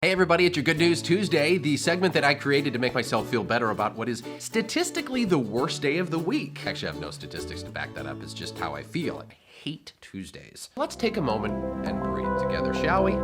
Hey everybody, it's your Good News Tuesday, the segment that I created to make myself feel better about what is statistically the worst day of the week. Actually, I have no statistics to back that up. It's just how I feel. I hate Tuesdays. Let's take a moment and breathe together, shall we?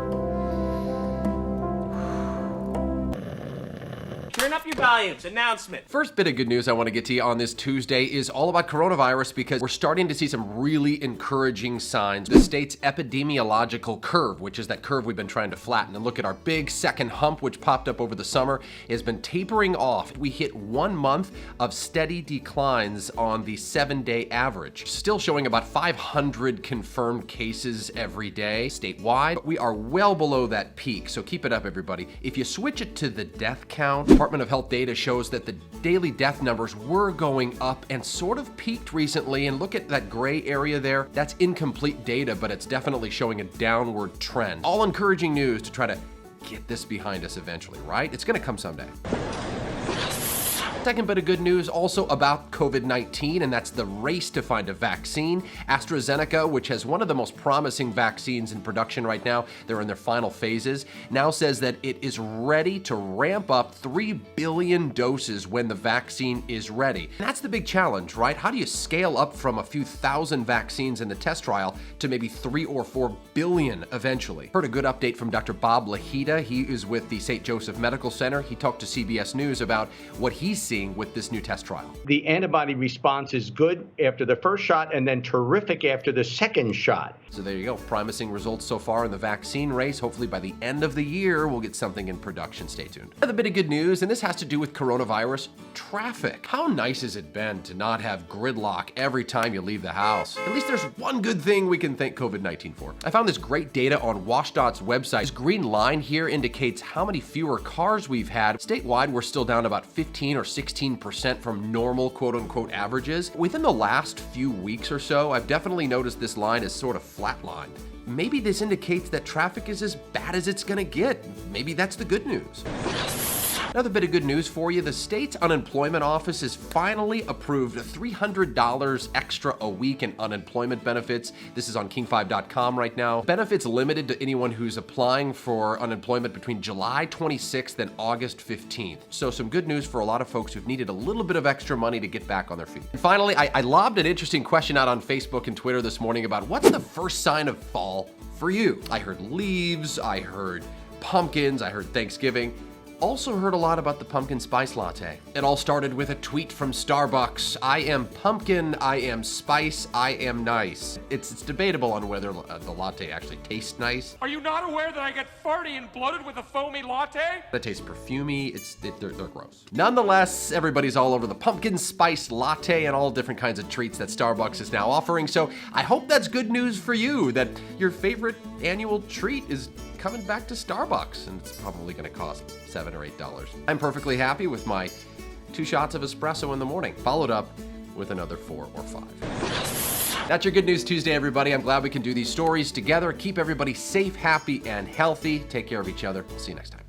Turn up your volumes. Announcement. First bit of good news I want to get to you on this Tuesday is all about coronavirus because we're starting to see some really encouraging signs. The state's epidemiological curve, which is that curve we've been trying to flatten. And look at our big second hump, which popped up over the summer, has been tapering off. We hit 1 month of steady declines on the 7-day average. Still showing about 500 confirmed cases every day statewide, but we are well below that peak, so keep it up, everybody. If you switch it to the death count, Department of Health data shows that the daily death numbers were going up and sort of peaked recently. And look at that gray area there. That's incomplete data, but it's definitely showing a downward trend. All encouraging news to try to get this behind us eventually, right? It's gonna come someday. Second bit of good news also about COVID-19, and that's the race to find a vaccine. AstraZeneca, which has one of the most promising vaccines in production right now, they're in their final phases, now says that it is ready to ramp up 3 billion doses when the vaccine is ready. And that's the big challenge, right? How do you scale up from a few thousand vaccines in the test trial to maybe 3 or 4 billion eventually? Heard a good update from Dr. Bob Lahita. He is with the St. Joseph Medical Center. He talked to CBS News about what he's seeing with this new test trial. The antibody response is good after the first shot and then terrific after the second shot. So there you go. Promising results so far in the vaccine race. Hopefully by the end of the year, we'll get something in production. Stay tuned. Another bit of good news, and this has to do with coronavirus traffic. How nice has it been to not have gridlock every time you leave the house? At least there's one good thing we can thank COVID-19 for. I found this great data on WashDOT's website. This green line here indicates how many fewer cars we've had. Statewide, we're still down about 15 or 16% from normal quote-unquote averages. Within the last few weeks or so, I've definitely noticed this line is sort of flatlined. Maybe this indicates that traffic is as bad as it's gonna get. Maybe that's the good news. Another bit of good news for you, the state's unemployment office has finally approved $300 extra a week in unemployment benefits. This is on king5.com right now. Benefits limited to anyone who's applying for unemployment between July 26th and August 15th. So some good news for a lot of folks who've needed a little bit of extra money to get back on their feet. And finally, I lobbed an interesting question out on Facebook and Twitter this morning about what's the first sign of fall for you? I heard leaves, I heard pumpkins, I heard Thanksgiving. Also heard a lot about the Pumpkin Spice Latte. It all started with a tweet from Starbucks. I am pumpkin, I am spice, I am nice. It's debatable on whether the latte actually tastes nice. Are you not aware that I get farty and bloated with a foamy latte? That tastes perfumey, they're gross. Nonetheless, everybody's all over the Pumpkin Spice Latte and all different kinds of treats that Starbucks is now offering, so I hope that's good news for you, that your favorite annual treat is coming back to Starbucks, and it's probably gonna cost $7 or $8. I'm perfectly happy with my 2 shots of espresso in the morning, followed up with another 4 or 5. That's your Good News Tuesday, everybody. I'm glad we can do these stories together. Keep everybody safe, happy, and healthy. Take care of each other. We'll see you next time.